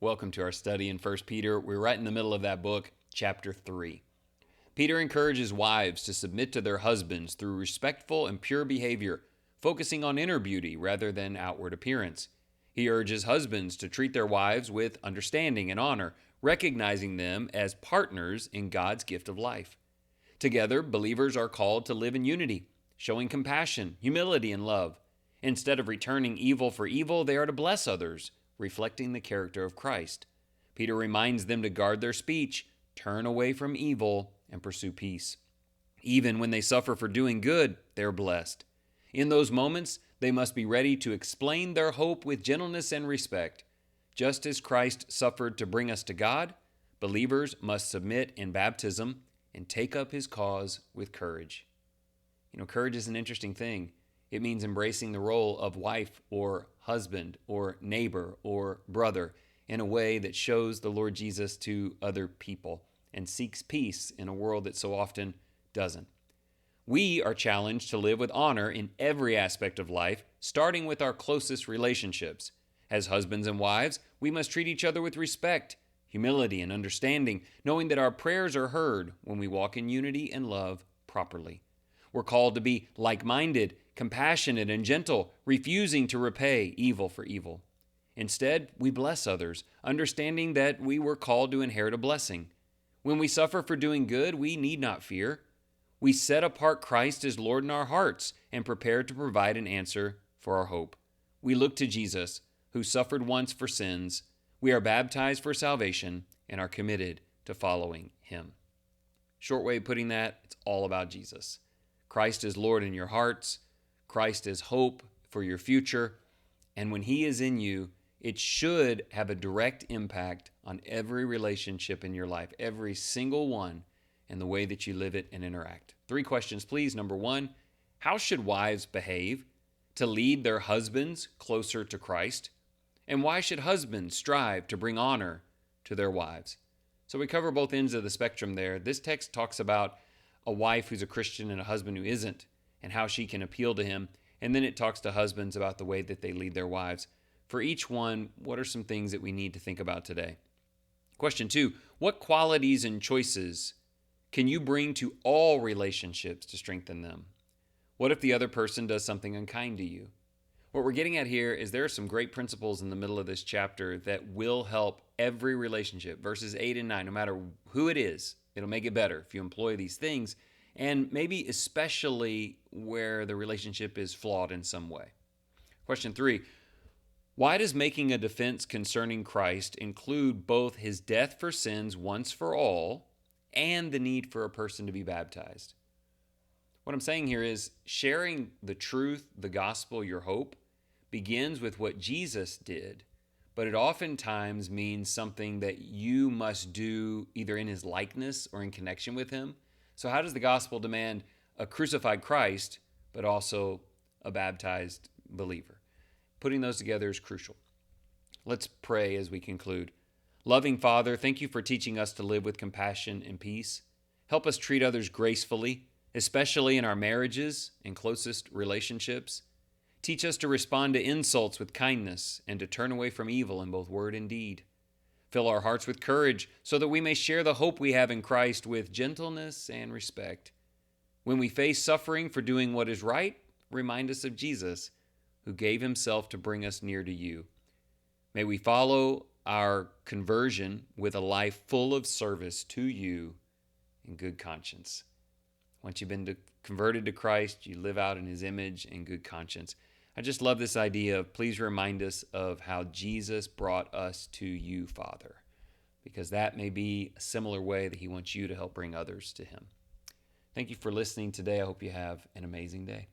Welcome to our study in 1 Peter. We're right in the middle of that book, chapter 3. Peter encourages wives to submit to their husbands through respectful and pure behavior, focusing on inner beauty rather than outward appearance. He urges husbands to treat their wives with understanding and honor, recognizing them as partners in God's gift of life. Together, believers are called to live in unity, showing compassion, humility, and love. Instead of returning evil for evil, they are to bless others, reflecting the character of Christ. Peter reminds them to guard their speech, turn away from evil, and pursue peace. Even when they suffer for doing good, they are blessed. In those moments, they must be ready to explain their hope with gentleness and respect. Just as Christ suffered to bring us to God, believers must submit in baptism and take up his cause with courage. Courage is an interesting thing. It means embracing the role of wife or husband or neighbor or brother in a way that shows the Lord Jesus to other people and seeks peace in a world that so often doesn't. We are challenged to live with honor in every aspect of life, starting with our closest relationships. As husbands and wives, we must treat each other with respect, humility, and understanding, knowing that our prayers are heard when we walk in unity and love properly. We're called to be like-minded, compassionate, and gentle, refusing to repay evil for evil. Instead, we bless others, understanding that we were called to inherit a blessing. When we suffer for doing good, we need not fear. We set apart Christ as Lord in our hearts and prepare to provide an answer for our hope. We look to Jesus, who suffered once for sins. We are baptized for salvation and are committed to following him. Short way of putting that, it's all about Jesus. Christ is Lord in your hearts. Christ is hope for your future. And when he is in you, it should have a direct impact on every relationship in your life, every single one, and the way that you live it and interact. 3 questions, please. Number 1, how should wives behave to lead their husbands closer to Christ? And why should husbands strive to bring honor to their wives? So we cover both ends of the spectrum there. This text talks about a wife who's a Christian and a husband who isn't, and how she can appeal to him. And then it talks to husbands about the way that they lead their wives. For each one, what are some things that we need to think about today? Question 2, what qualities and choices can you bring to all relationships to strengthen them? What if the other person does something unkind to you? What we're getting at here is there are some great principles in the middle of this chapter that will help every relationship. Verses 8 and 9, no matter who it is, it'll make it better if you employ these things, and maybe especially where the relationship is flawed in some way. Question 3, why does making a defense concerning Christ include both his death for sins once for all and the need for a person to be baptized? What I'm saying here is sharing the truth, the gospel, your hope, begins with what Jesus did, but it oftentimes means something that you must do either in his likeness or in connection with him. So how does the gospel demand a crucified Christ, but also a baptized believer? Putting those together is crucial. Let's pray as we conclude. Loving Father, thank you for teaching us to live with compassion and peace. Help us treat others gracefully, especially in our marriages and closest relationships. Teach us to respond to insults with kindness and to turn away from evil in both word and deed. Fill our hearts with courage so that we may share the hope we have in Christ with gentleness and respect. When we face suffering for doing what is right, remind us of Jesus, who gave himself to bring us near to you. May we follow our conversion with a life full of service to you in good conscience. Once you've been converted to Christ, you live out in his image in good conscience. I just love this idea of please remind us of how Jesus brought us to you, Father, because that may be a similar way that he wants you to help bring others to him. Thank you for listening today. I hope you have an amazing day.